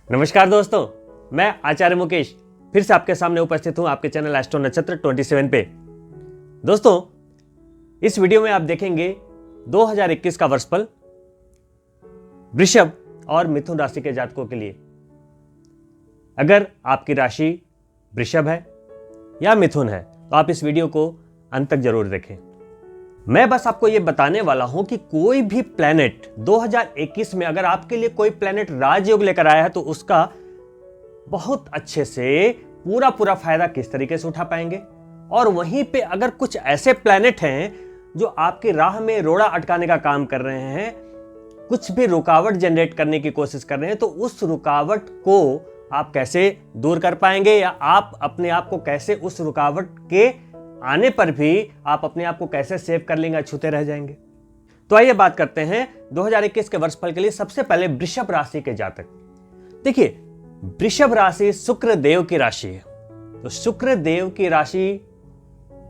नमस्कार दोस्तों, मैं आचार्य मुकेश फिर से आपके सामने उपस्थित हूं आपके चैनल एस्ट्रो नक्षत्र 27 पे। दोस्तों, इस वीडियो में आप देखेंगे 2021 का वर्षफल वृषभ और मिथुन राशि के जातकों के लिए। अगर आपकी राशि वृषभ है या मिथुन है तो आप इस वीडियो को अंत तक जरूर देखें। मैं बस आपको यह बताने वाला हूं कि कोई भी प्लेनेट 2021 में अगर आपके लिए कोई प्लेनेट राजयोग लेकर आया है तो उसका बहुत अच्छे से पूरा फायदा किस तरीके से उठा पाएंगे, और वहीं पे अगर कुछ ऐसे प्लेनेट हैं जो आपकी राह में रोड़ा अटकाने का काम कर रहे हैं, कुछ भी रुकावट जनरेट करने की कोशिश कर रहे हैं, तो उस रुकावट को आप कैसे दूर कर पाएंगे या आप अपने आप को कैसे उस रुकावट के आने पर भी आप अपने आप को कैसे सेव कर लेंगे, छूते रह जाएंगे। तो आइए बात करते हैं 2021 के वर्षफल के लिए। सबसे पहले वृषभ राशि के जातक। देखिए, वृषभ राशि शुक्र देव की राशि है। तो शुक्र देव की राशि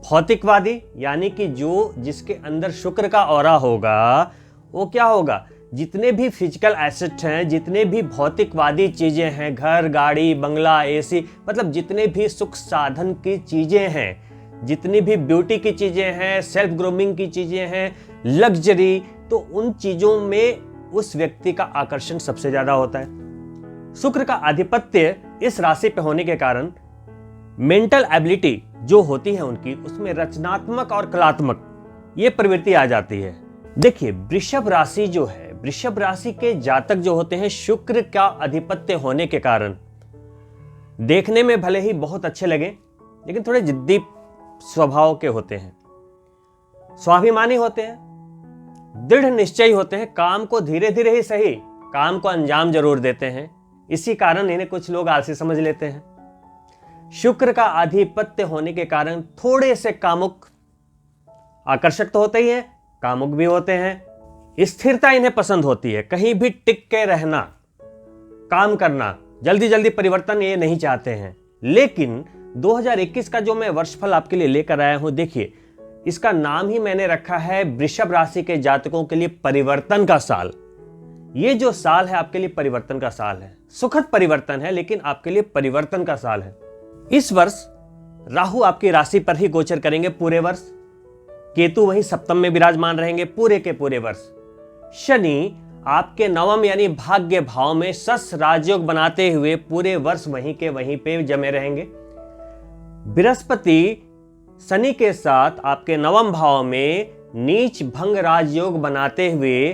भौतिकवादी, यानी कि जिसके अंदर शुक्र का ऑरा होगा वो क्या होगा, जितने भी फिजिकल एसेट हैं, जितने भी भौतिकवादी चीजें हैं, घर, गाड़ी, बंगला, एसी, मतलब जितने भी सुख साधन की चीजें हैं, जितनी भी ब्यूटी की चीजें हैं, सेल्फ ग्रूमिंग की चीजें हैं, लग्जरी, तो उन चीजों में उस व्यक्ति का आकर्षण सबसे ज्यादा होता है। शुक्र का आधिपत्य इस राशि पे होने के कारण मेंटल एबिलिटी जो होती है उनकी, उसमें रचनात्मक और कलात्मक ये प्रवृत्ति आ जाती है। देखिए, वृषभ राशि जो है, वृषभ राशि के जातक जो होते हैं, शुक्र का आधिपत्य होने के कारण देखने में भले ही बहुत अच्छे लगे लेकिन थोड़े जिद्दी स्वभाव के होते हैं, स्वाभिमानी होते हैं, दृढ़ निश्चयी होते हैं, काम को धीरे धीरे ही सही काम को अंजाम जरूर देते हैं। इसी कारण इन्हें कुछ लोग आलसी समझ लेते हैं। शुक्र का आधिपत्य होने के कारण थोड़े से कामुक, आकर्षक तो होते ही हैं, कामुक भी होते हैं। स्थिरता इन्हें पसंद होती है, कहीं भी टिक के रहना, काम करना, जल्दी जल्दी परिवर्तन ये नहीं चाहते हैं। लेकिन 2021 का जो मैं वर्षफल आपके लिए लेकर आया हूं, देखिए इसका नाम ही मैंने रखा है वृषभ राशि के जातकों के लिए परिवर्तन का साल। ये जो साल है आपके लिए परिवर्तन का साल है, सुखद परिवर्तन है लेकिन आपके लिए परिवर्तन का साल है। इस वर्ष राहु आपकी राशि पर ही गोचर करेंगे पूरे वर्ष, केतु वहीं सप्तम में विराजमान रहेंगे पूरे के पूरे वर्ष। शनि आपके नवम यानी भाग्य भाव में सस राजयोग बनाते हुए पूरे वर्ष वहीं के वहीं पे जमे रहेंगे। बृहस्पति शनि के साथ आपके नवम भाव में नीच भंग राजयोग बनाते हुए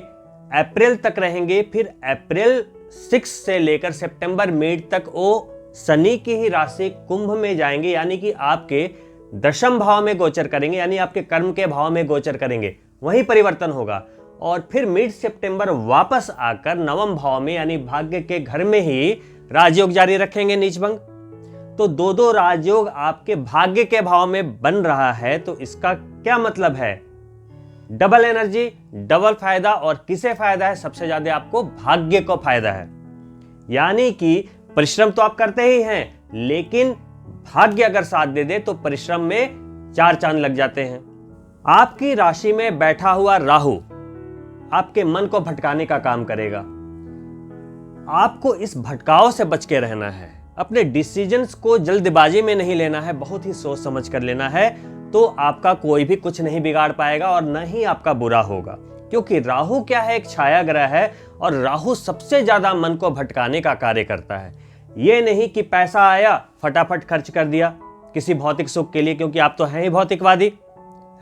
अप्रैल तक रहेंगे। फिर अप्रैल 6 से लेकर सितंबर मिड तक वो शनि की ही राशि कुंभ में जाएंगे, यानी कि आपके दशम भाव में गोचर करेंगे, यानी आपके कर्म के भाव में गोचर करेंगे, वहीं परिवर्तन होगा। और फिर मिड सितंबर वापस आकर नवम भाव में यानी भाग्य के घर में ही राजयोग जारी रखेंगे, नीच भंग। तो दो राजयोग आपके भाग्य के भाव में बन रहा है, तो इसका क्या मतलब है, डबल एनर्जी, डबल फायदा। और किसे फायदा है, सबसे ज्यादा आपको भाग्य को फायदा है। यानी कि परिश्रम तो आप करते ही हैं, लेकिन भाग्य अगर साथ दे दे तो परिश्रम में 4 चांद लग जाते हैं। आपकी राशि में बैठा हुआ राहु आपके मन को भटकाने का काम करेगा। आपको इस भटकाव से बच के रहना है, अपने डिसीजंस को जल्दबाजी में नहीं लेना है, बहुत ही सोच समझ कर लेना है, तो आपका कोई भी कुछ नहीं बिगाड़ पाएगा और न ही आपका बुरा होगा। क्योंकि राहु क्या है, एक छाया ग्रह है, और राहु सबसे ज्यादा मन को भटकाने का कार्य करता है। ये नहीं कि पैसा आया फटाफट खर्च कर दिया किसी भौतिक सुख के लिए, क्योंकि आप तो हैं ही भौतिकवादी,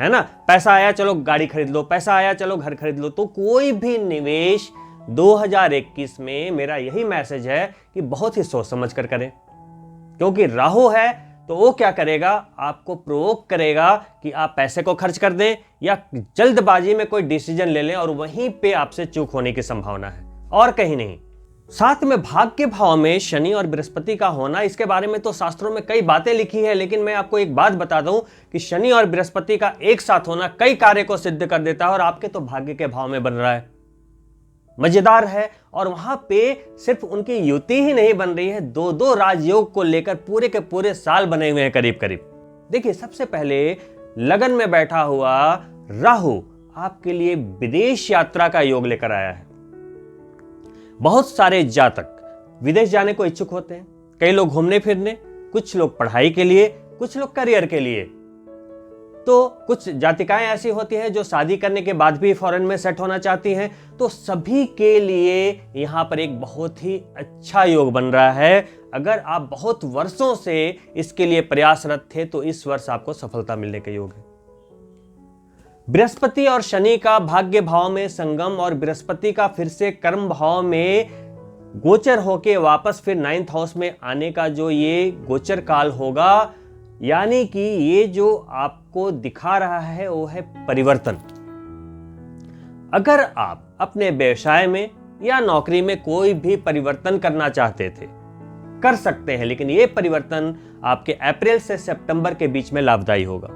है ना। पैसा आया चलो गाड़ी खरीद लो, पैसा आया चलो घर खरीद लो। तो कोई भी निवेश 2021 में मेरा यही मैसेज है कि बहुत ही सोच समझ कर करें, क्योंकि राहु है तो वो क्या करेगा, आपको प्रोवोक करेगा कि आप पैसे को खर्च कर दें या जल्दबाजी में कोई डिसीजन ले लें, और वहीं पे आपसे चूक होने की संभावना है और कहीं नहीं। साथ में भाग्य भाव में शनि और बृहस्पति का होना, इसके बारे में तो शास्त्रों में कई बातें लिखी है, लेकिन मैं आपको एक बात बता दूं कि शनि और बृहस्पति का एक साथ होना कई कार्य को सिद्ध कर देता है, और आपके तो भाग्य के भाव में बन रहा है, मजेदार है। और वहां पे सिर्फ उनकी युति ही नहीं बन रही है, 2 राजयोग को लेकर पूरे के पूरे साल बने हुए हैं करीब करीब। देखिए, सबसे पहले लगन में बैठा हुआ राहु आपके लिए विदेश यात्रा का योग लेकर आया है। बहुत सारे जातक विदेश जाने को इच्छुक होते हैं, कई लोग घूमने फिरने, कुछ लोग पढ़ाई के लिए, कुछ लोग करियर के लिए। तो कुछ जातिकाएं ऐसी होती हैं जो शादी करने के बाद भी फॉरेन में सेट होना चाहती हैं। तो सभी के लिए यहाँ पर एक बहुत ही अच्छा योग बन रहा है। अगर आप बहुत वर्षों से इसके लिए प्रयासरत थे तो इस वर्ष आपको सफलता मिलने के योग है। बृहस्पति और शनि का भाग्य भाव में संगम और बृहस्पति का फिर से कर्म भाव में गोचर होके वापस फिर 9th हाउस में आने का जो ये गोचर काल होगा, यानी कि ये जो आपको दिखा रहा है वो है परिवर्तन। अगर आप अपने व्यवसाय में या नौकरी में कोई भी परिवर्तन करना चाहते थे, कर सकते हैं, लेकिन ये परिवर्तन आपके अप्रैल से सितंबर के बीच में लाभदायी होगा।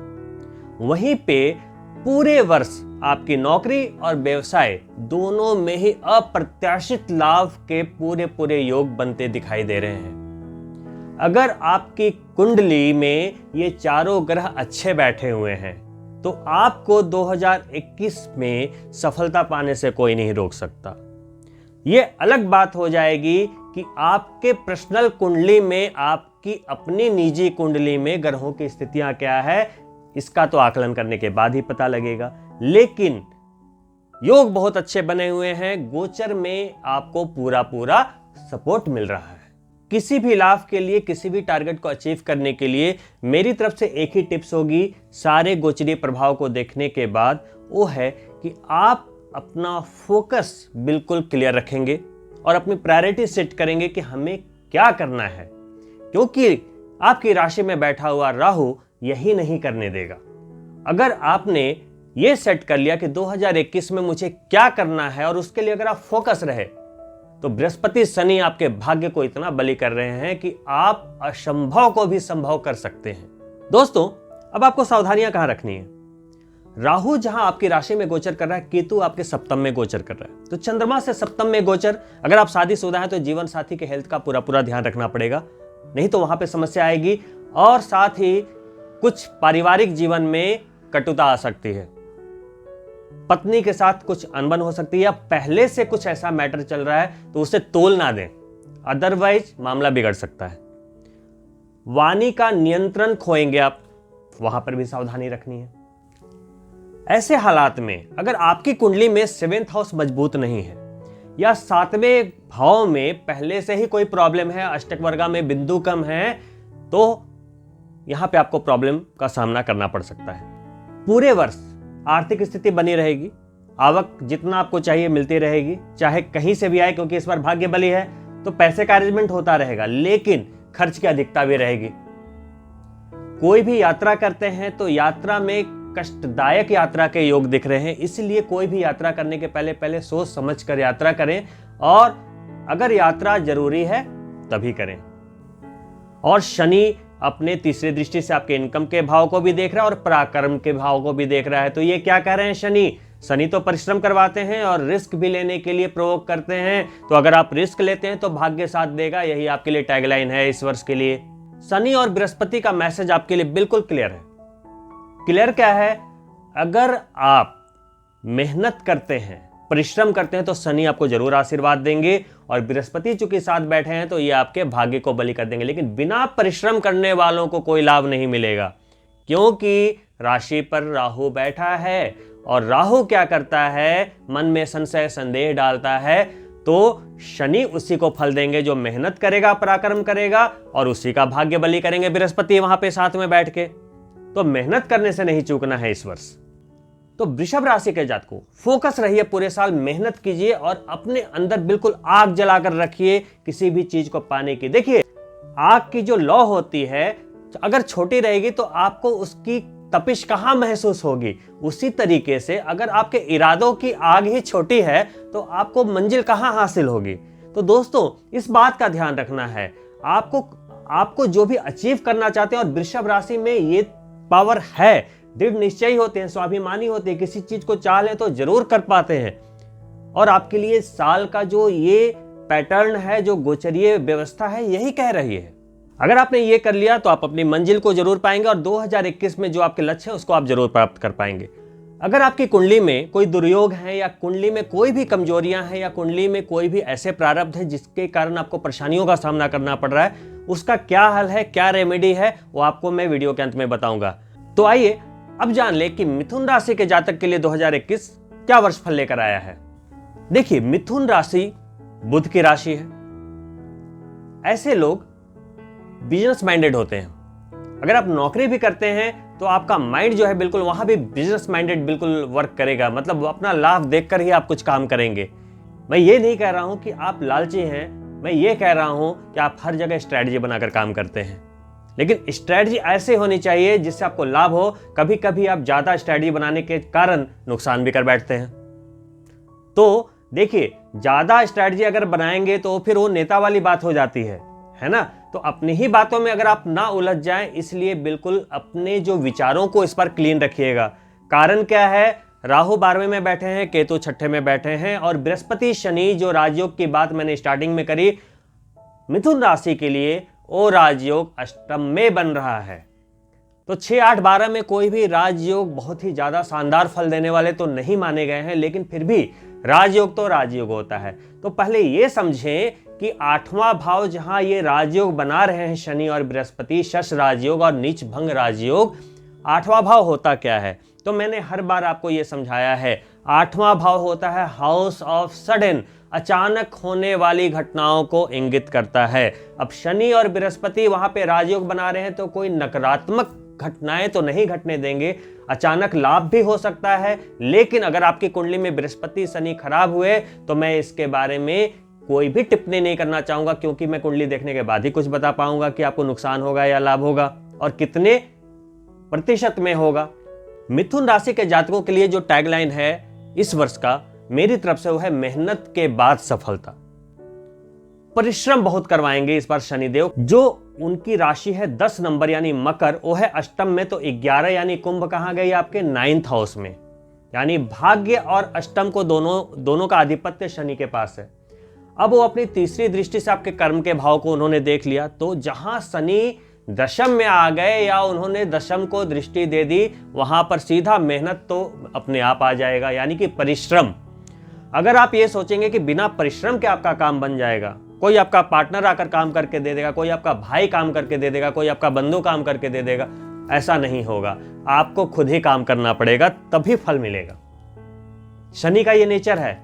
वहीं पे पूरे वर्ष आपकी नौकरी और व्यवसाय दोनों में ही अप्रत्याशित लाभ के पूरे पूरे योग बनते दिखाई दे रहे हैं। अगर आपकी कुंडली में ये चारों ग्रह अच्छे बैठे हुए हैं तो आपको 2021 में सफलता पाने से कोई नहीं रोक सकता। ये अलग बात हो जाएगी कि आपके पर्सनल कुंडली में, आपकी अपनी निजी कुंडली में ग्रहों की स्थितियां क्या है, इसका तो आकलन करने के बाद ही पता लगेगा। लेकिन योग बहुत अच्छे बने हुए हैं, गोचर में आपको पूरा पूरा सपोर्ट मिल रहा है। किसी भी लाभ के लिए, किसी भी टारगेट को अचीव करने के लिए मेरी तरफ से एक ही टिप्स होगी सारे गोचरीय प्रभाव को देखने के बाद, वो है कि आप अपना फोकस बिल्कुल क्लियर रखेंगे और अपनी प्रायोरिटी सेट करेंगे कि हमें क्या करना है, क्योंकि आपकी राशि में बैठा हुआ राहु यही नहीं करने देगा। अगर आपने ये सेट कर लिया कि 2021 में मुझे क्या करना है और उसके लिए अगर आप फोकस रहे, तो बृहस्पति शनि आपके भाग्य को इतना बलि कर रहे हैं कि आप असंभव को भी संभव कर सकते हैं। दोस्तों, अब आपको सावधानियां कहां रखनी है। राहु जहां आपकी राशि में गोचर कर रहा है, केतु आपके सप्तम में गोचर कर रहा है। तो चंद्रमा से सप्तम में गोचर, अगर आप शादीशुदा हैं तो जीवन साथी के हेल्थ का पूरा पूरा ध्यान रखना पड़ेगा, नहीं तो वहां पे समस्या आएगी। और साथ ही कुछ पारिवारिक जीवन में कटुता आ सकती है, पत्नी के साथ कुछ अनबन हो सकती है, या पहले से कुछ ऐसा मैटर चल रहा है तो उसे तोल ना दें, अदरवाइज मामला बिगड़ सकता है। वाणी का नियंत्रण खोएंगे आप, वहां पर भी सावधानी रखनी है। ऐसे हालात में अगर आपकी कुंडली में 7th हाउस मजबूत नहीं है या 7वें भाव में पहले से ही कोई प्रॉब्लम है, अष्टक वर्गा में बिंदु कम है, तो यहां पे आपको प्रॉब्लम का सामना करना पड़ सकता है। पूरे वर्ष आर्थिक स्थिति बनी रहेगी, आवक जितना आपको चाहिए मिलती रहेगी, चाहे कहीं से भी आए, क्योंकि इस बार भाग्य बली है तो पैसे का अरेंजमेंट होता रहेगा, लेकिन खर्च की अधिकता भी रहेगी। कोई भी यात्रा करते हैं तो यात्रा में कष्टदायक यात्रा के योग दिख रहे हैं, इसलिए कोई भी यात्रा करने के पहले सोच समझ कर यात्रा करें, और अगर यात्रा जरूरी है तभी करें। और शनि अपने तीसरी दृष्टि से आपके इनकम के भाव को भी देख रहा है और पराक्रम के भाव को भी देख रहा है। तो ये क्या कह रहे हैं शनि तो परिश्रम करवाते हैं और रिस्क भी लेने के लिए प्रोवोक करते हैं। तो अगर आप रिस्क लेते हैं तो भाग्य साथ देगा, यही आपके लिए टैगलाइन है इस वर्ष के लिए। शनि और बृहस्पति का मैसेज आपके लिए बिल्कुल क्लियर है। क्लियर क्या है? अगर आप मेहनत करते हैं, परिश्रम करते हैं तो शनि आपको जरूर आशीर्वाद देंगे, और बृहस्पति चूंकि साथ बैठे हैं तो ये आपके भाग्य को बलि कर देंगे। लेकिन बिना परिश्रम करने वालों को कोई लाभ नहीं मिलेगा, क्योंकि राशि पर राहु बैठा है, और राहु क्या करता है? मन में संशय संदेह डालता है। तो शनि उसी को फल देंगे जो मेहनत करेगा, पराक्रम करेगा, और उसी का भाग्य बलि करेंगे बृहस्पति वहां पे साथ में बैठ के। तो मेहनत करने से नहीं चूकना है इस वर्ष। तो वृषभ राशि के जातकों, फोकस रहिए, पूरे साल मेहनत कीजिए और अपने अंदर बिल्कुल आग जलाकर रखिए किसी भी चीज को पाने की। देखिए, आग की जो लौ होती है अगर छोटी रहेगी तो आपको उसकी तपिश कहां महसूस होगी। उसी तरीके से अगर आपके इरादों की आग ही छोटी है तो आपको मंजिल कहां हासिल होगी। तो दोस्तों, इस बात का ध्यान रखना है। आपको जो भी अचीव करना चाहते हैं, और वृषभ राशि में ये पावर है, दृढ़ निश्चयी होते हैं, स्वाभिमानी होते हैं, किसी चीज को चाह लें तो जरूर कर पाते हैं। और आपके लिए साल का जो ये पैटर्न है, जो गोचरीय व्यवस्था है, यही कह रही है। अगर आपने ये कर लिया तो आप अपनी मंजिल को जरूर पाएंगे, और 2021 में जो आपके लक्ष्य है उसको आप जरूर प्राप्त कर पाएंगे। अगर आपकी कुंडली में कोई दुर्योग है या कुंडली में कोई भी कमजोरियां हैं या कुंडली में कोई भी ऐसे प्रारब्ध हैं जिसके कारण आपको परेशानियों का सामना करना पड़ रहा है, उसका क्या हल है, क्या रेमेडी है, वो आपको मैं वीडियो के अंत में बताऊंगा। तो आइए अब जान ले कि मिथुन राशि के जातक के लिए 2021 क्या वर्ष फल लेकर आया है। देखिए, मिथुन राशि बुध की राशि है। ऐसे लोग बिजनेस माइंडेड होते हैं। अगर आप नौकरी भी करते हैं तो आपका माइंड जो है बिल्कुल वहां भी बिजनेस माइंडेड बिल्कुल वर्क करेगा, मतलब अपना लाभ देखकर ही आप कुछ काम करेंगे। मैं ये नहीं कह रहा हूं कि आप लालची हैं, मैं ये कह रहा हूं कि आप हर जगह स्ट्रैटेजी बनाकर काम करते हैं, लेकिन स्ट्रैटेजी ऐसे होनी चाहिए जिससे आपको लाभ हो। कभी कभी आप ज्यादा स्ट्रैटेजी बनाने के कारण नुकसान भी कर बैठते हैं। तो देखिए, ज्यादा स्ट्रैटेजी अगर बनाएंगे तो फिर वो नेता वाली बात हो जाती है ना। तो अपनी ही बातों में अगर आप ना उलझ जाएं, इसलिए बिल्कुल अपने जो विचारों को इस पर क्लीन रखिएगा। कारण क्या है, राहु 12वें में बैठे हैं, केतु 6ठे में बैठे हैं और बृहस्पति शनि, जो राजयोग की बात मैंने स्टार्टिंग में करी, मिथुन राशि के लिए वो राजयोग अष्टम में बन रहा है। तो 6, 8, 12 में कोई भी राजयोग बहुत ही ज्यादा शानदार फल देने वाले तो नहीं माने गए हैं, लेकिन फिर भी राजयोग तो राजयोग होता है। तो पहले ये समझें कि 8वां भाव जहां ये राजयोग बना रहे हैं शनि और बृहस्पति, शश राजयोग और नीच भंग राजयोग, 8वां भाव होता क्या है? तो मैंने हर बार आपको ये समझाया है, 8वां भाव होता है हाउस ऑफ सडन, अचानक होने वाली घटनाओं को इंगित करता है। अब शनि और बृहस्पति वहां पे राजयोग बना रहे हैं तो कोई नकारात्मक घटनाएं तो नहीं घटने देंगे, अचानक लाभ भी हो सकता है। लेकिन अगर आपकी कुंडली में बृहस्पति शनि खराब हुए तो मैं इसके बारे में कोई भी टिप्पणी नहीं करना चाहूंगा, क्योंकि मैं कुंडली देखने के बाद ही कुछ बता पाऊंगा कि आपको नुकसान होगा या लाभ होगा और कितने प्रतिशत में होगा। मिथुन राशि के जातकों के लिए जो टैगलाइन है इस वर्ष का मेरी तरफ से वो है, मेहनत के बाद सफलता। परिश्रम बहुत करवाएंगे इस बार शनिदेव। जो उनकी राशि है 10 नंबर यानी मकर, वो है अष्टम में, तो 11 यानी कुंभ कहां गई? आपके 9th हाउस में, यानी भाग्य और अष्टम को दोनों का आधिपत्य शनि के पास है। अब वो अपनी तीसरी दृष्टि से आपके कर्म के भाव को उन्होंने देख लिया, तो जहां शनि दशम में आ गए या उन्होंने दशम को दृष्टि दे दी, वहां पर सीधा मेहनत तो अपने आप आ जाएगा, यानी कि परिश्रम। अगर आप ये सोचेंगे कि बिना परिश्रम के आपका काम बन जाएगा, कोई आपका पार्टनर आकर काम करके दे देगा, कोई आपका भाई काम करके दे देगा, कोई आपका बंधु काम करके दे देगा, ऐसा नहीं होगा। आपको खुद ही काम करना पड़ेगा, तभी फल मिलेगा। शनि का ये नेचर है।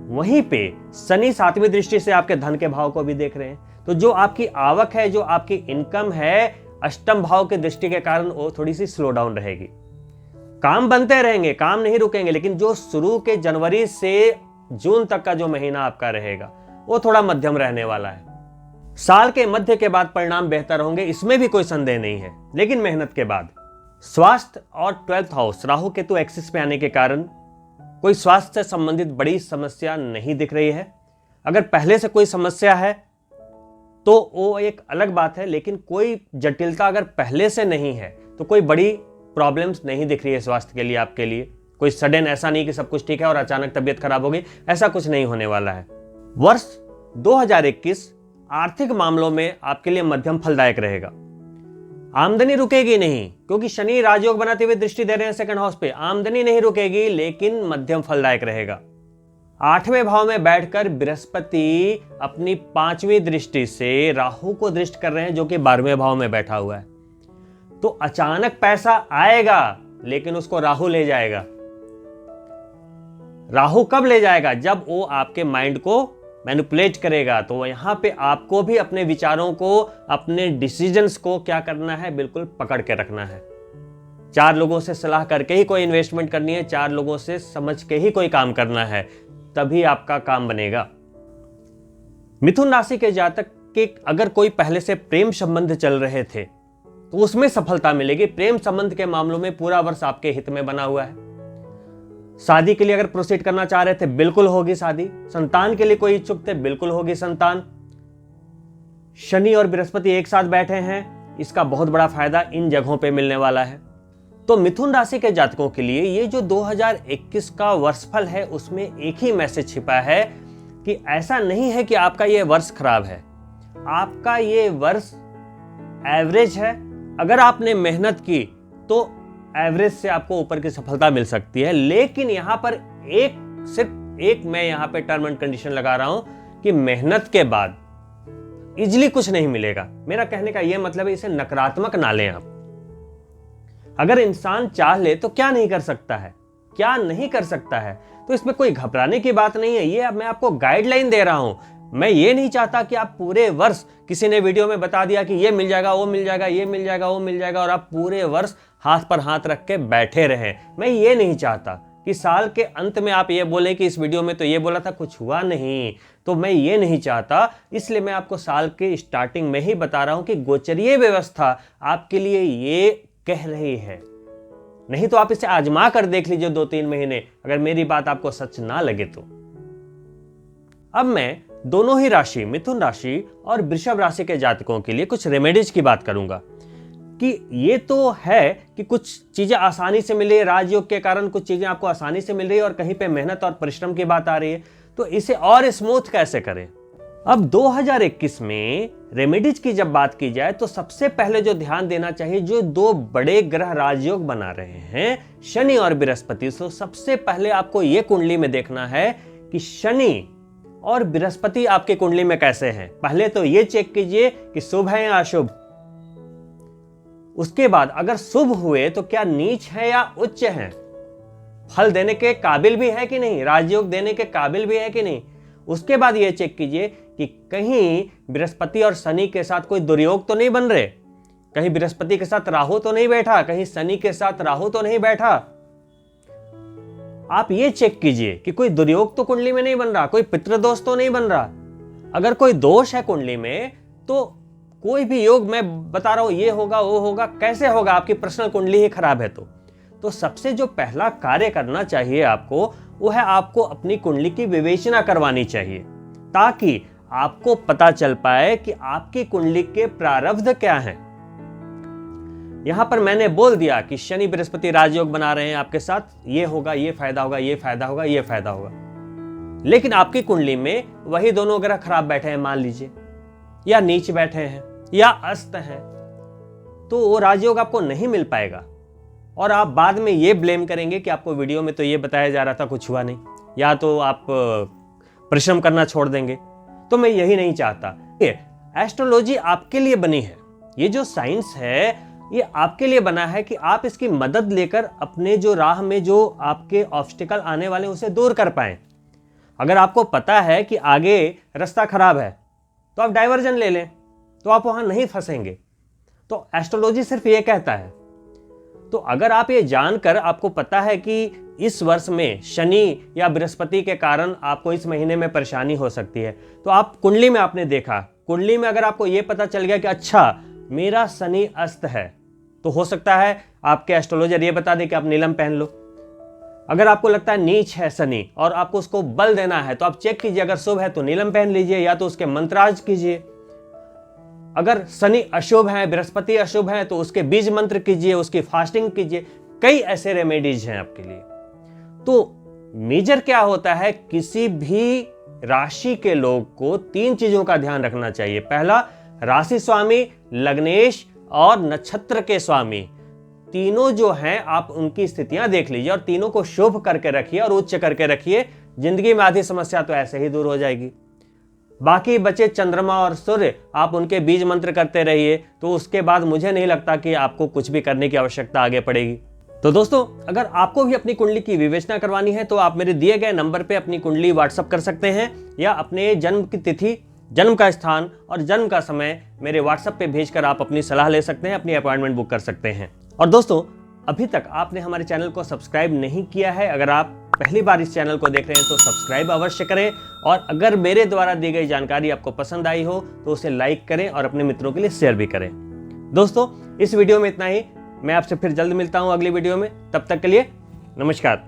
वहीं पे शनि 7वीं दृष्टि से आपके धन के भाव को भी देख रहे हैं, तो जो आपकी आवक है, जो आपकी इनकम है, अष्टम भाव के दृष्टि के कारण वो थोड़ी सी स्लो डाउन रहेगी। काम बनते रहेंगे, काम नहीं रुकेंगे, लेकिन जो शुरू के जनवरी से जून तक का जो महीना आपका रहेगा वो थोड़ा मध्यम रहने वाला है। साल के मध्य के बाद परिणाम बेहतर होंगे, इसमें भी कोई संदेह नहीं है, लेकिन मेहनत के बाद। स्वास्थ्य और 12th house Rahu Ketu axis पे आने के कारण कोई स्वास्थ्य से संबंधित बड़ी समस्या नहीं दिख रही है। अगर पहले से कोई समस्या है तो वो एक अलग बात है, लेकिन कोई जटिलता अगर पहले से नहीं है तो कोई बड़ी प्रॉब्लम्स नहीं दिख रही है स्वास्थ्य के लिए आपके लिए। कोई सडन ऐसा नहीं कि सब कुछ ठीक है और अचानक तबीयत खराब हो गई, ऐसा कुछ नहीं होने वाला है। वर्ष 2021 आर्थिक मामलों में आपके लिए मध्यम फलदायक रहेगा। आमदनी रुकेगी नहीं, क्योंकि शनि राजयोग बनाते हुए दृष्टि दे रहे हैं 2nd हाउस पे, आमदनी नहीं रुकेगी, लेकिन मध्यम फलदायक रहेगा। 8वें भाव में बैठकर बृहस्पति अपनी 5वीं दृष्टि से राहु को दृष्टि कर रहे हैं, जो कि 12वें भाव में बैठा हुआ है। तो अचानक पैसा आएगा, लेकिन उसको राहु ले जाएगा। राहु कब ले जाएगा? जब वो आपके माइंड को मैनिपुलेट करेगा। तो यहां पे आपको भी अपने विचारों को, अपने डिसीजंस को क्या करना है, बिल्कुल पकड़ के रखना है। 4 लोगों से सलाह करके ही कोई इन्वेस्टमेंट करनी है, 4 लोगों से समझ के ही कोई काम करना है, तभी आपका काम बनेगा। मिथुन राशि के जातक के अगर कोई पहले से प्रेम संबंध चल रहे थे तो उसमें सफलता मिलेगी। प्रेम संबंध के मामलों में पूरा वर्ष आपके हित में बना हुआ है। शादी के लिए अगर प्रोसीड करना चाह रहे थे, बिल्कुल होगी शादी। संतान के लिए कोई इच्छुक थे, बिल्कुल होगी संतान। शनि और बृहस्पति एक साथ बैठे हैं, इसका बहुत बड़ा फायदा इन जगहों पे मिलने वाला है। तो मिथुन राशि के जातकों के लिए ये जो 2021 का वर्षफल है, उसमें एक ही मैसेज छिपा है कि ऐसा नहीं है कि आपका ये वर्ष खराब है, आपका ये वर्ष एवरेज है। अगर आपने मेहनत की तो एवरेज से आपको ऊपर की सफलता मिल सकती है। लेकिन यहां पर सिर्फ एक मैं यहां पे टर्म एंड कंडीशन लगा रहा हूं कि मेहनत के बाद इजली कुछ नहीं मिलेगा। मेरा कहने का यह मतलब है, इसे नकारात्मक ना लें आप। अगर इंसान चाह ले तो क्या नहीं कर सकता है, क्या नहीं कर सकता है। तो इसमें कोई घबराने की बात नहीं है। ये अब मैं आपको गाइडलाइन दे रहा हूं। मैं ये नहीं चाहता कि आप पूरे वर्ष, किसी ने वीडियो में बता दिया कि ये मिल जाएगा, वो मिल जाएगा, ये मिल जाएगा, वो मिल जाएगा, और आप पूरे वर्ष हाथ पर हाथ रख के बैठे रहें। मैं ये नहीं चाहता कि साल के अंत में आप ये बोलें कि इस वीडियो में तो ये बोला था, कुछ हुआ नहीं। तो मैं ये नहीं चाहता, इसलिए मैं आपको साल के स्टार्टिंग में ही बता रहा हूं कि गोचरीय व्यवस्था आपके लिए ये कह रही है। नहीं तो आप इसे आजमा कर देख लीजिए 2-3 महीने, अगर मेरी बात आपको सच ना लगे तो। अब मैं दोनों ही राशि, मिथुन राशि और वृषभ राशि के जातकों के लिए कुछ रेमेडीज की बात करूंगा कि ये तो है कि कुछ चीजें आसानी से मिल रही है, राजयोग के कारण कुछ चीजें आपको आसानी से मिल रही है और कहीं पे मेहनत और परिश्रम की बात आ रही है, तो इसे और स्मूथ कैसे करें। अब 2021 में रेमेडीज की जब बात की जाए तो सबसे पहले जो ध्यान देना चाहिए, जो 2 बड़े ग्रह राजयोग बना रहे हैं, शनि और बृहस्पति, तो सबसे पहले आपको यह कुंडली में देखना है कि शनि और बृहस्पति आपके कुंडली में कैसे हैं। पहले तो यह चेक कीजिए कि शुभ है या अशुभ। उसके बाद अगर शुभ हुए तो क्या नीच है या उच्च है, फल देने के काबिल भी है कि नहीं, राजयोग देने के काबिल भी है कि नहीं। उसके बाद यह चेक कीजिए कि कहीं बृहस्पति और शनि के साथ कोई दुर्योग तो नहीं बन रहे, कहीं बृहस्पति के साथ राहु तो नहीं बैठा, कहीं शनि के साथ राहु तो नहीं बैठा। आप ये चेक कीजिए कि कोई दुर्योग तो कुंडली में नहीं बन रहा, कोई पितृदोष तो नहीं बन रहा। अगर कोई दोष है कुंडली में तो कोई भी योग, मैं बता रहा हूं ये होगा वो होगा, कैसे होगा, आपकी पर्सनल कुंडली ही खराब है। तो सबसे जो पहला कार्य करना चाहिए आपको, वो है आपको अपनी कुंडली की विवेचना करवानी चाहिए, ताकि आपको पता चल पाए कि आपकी कुंडली के प्रारब्ध क्या हैं। यहां पर मैंने बोल दिया कि शनि बृहस्पति राजयोग बना रहे हैं आपके साथ, ये होगा, ये फायदा होगा, ये फायदा होगा, ये फायदा होगा। लेकिन आपकी कुंडली में वही दोनों ग्रह खराब बैठे हैं मान लीजिए, या नीच बैठे हैं या अस्त हैं, तो वो राजयोग आपको नहीं मिल पाएगा और आप बाद में ये ब्लेम करेंगे कि आपको वीडियो में तो ये बताया जा रहा था, कुछ हुआ नहीं, या तो आप परिश्रम करना छोड़ देंगे। तो मैं यही नहीं चाहता। एस्ट्रोलॉजी आपके लिए बनी है, ये जो साइंस है ये आपके लिए बना है कि आप इसकी मदद लेकर अपने जो राह में जो आपके ऑब्स्टिकल आने वाले हैं उसे दूर कर पाएं। अगर आपको पता है कि आगे रास्ता खराब है तो आप डाइवर्जन ले लें, तो आप वहां नहीं फंसेंगे। तो एस्ट्रोलॉजी सिर्फ ये कहता है। तो अगर आप ये जानकर आपको पता है कि इस वर्ष में शनि या बृहस्पति के कारण आपको इस महीने में परेशानी हो सकती है, तो आप कुंडली में आपने देखा, कुंडली में अगर आपको ये पता चल गया कि अच्छा मेरा शनि अस्त है, तो हो सकता है आपके एस्ट्रोलॉजर ये बता दे कि आप नीलम पहन लो। अगर आपको लगता है नीच है शनि और आपको उसको बल देना है, तो आप चेक कीजिए, अगर शुभ है तो नीलम पहन लीजिए या तो उसके मंत्रार्ज कीजिए। अगर शनि अशुभ है, बृहस्पति अशुभ है, तो उसके बीज मंत्र कीजिए, उसकी फास्टिंग कीजिए। कई ऐसे रेमेडीज हैं आपके लिए। तो मेजर क्या होता है, किसी भी राशि के लोग को 3 चीजों का ध्यान रखना चाहिए। पहला, राशि स्वामी, लग्नेश और नक्षत्र के स्वामी, तीनों जो हैं आप उनकी स्थितियां देख लीजिए और तीनों को शुभ करके रखिए और उच्च करके रखिए। जिंदगी में आधी समस्या तो ऐसे ही दूर हो जाएगी। बाकी बचे चंद्रमा और सूर्य, आप उनके बीज मंत्र करते रहिए, तो उसके बाद मुझे नहीं लगता कि आपको कुछ भी करने की आवश्यकता आगे पड़ेगी। तो दोस्तों, अगर आपको भी अपनी कुंडली की विवेचना करवानी है तो आप मेरे दिए गए नंबर पे अपनी कुंडली व्हाट्सअप कर सकते हैं या अपने जन्म की तिथि, जन्म का स्थान और जन्म का समय मेरे व्हाट्सएप पे भेजकर आप अपनी सलाह ले सकते हैं, अपनी अपॉइंटमेंट बुक कर सकते हैं। और दोस्तों, अभी तक आपने हमारे चैनल को सब्सक्राइब नहीं किया है, अगर आप पहली बार इस चैनल को देख रहे हैं तो सब्सक्राइब अवश्य करें, और अगर मेरे द्वारा दी गई जानकारी आपको पसंद आई हो तो उसे लाइक करें और अपने मित्रों के लिए शेयर भी करें। दोस्तों, इस वीडियो में इतना ही। मैं आपसे फिर जल्द मिलता हूं अगली वीडियो में। तब तक के लिए नमस्कार।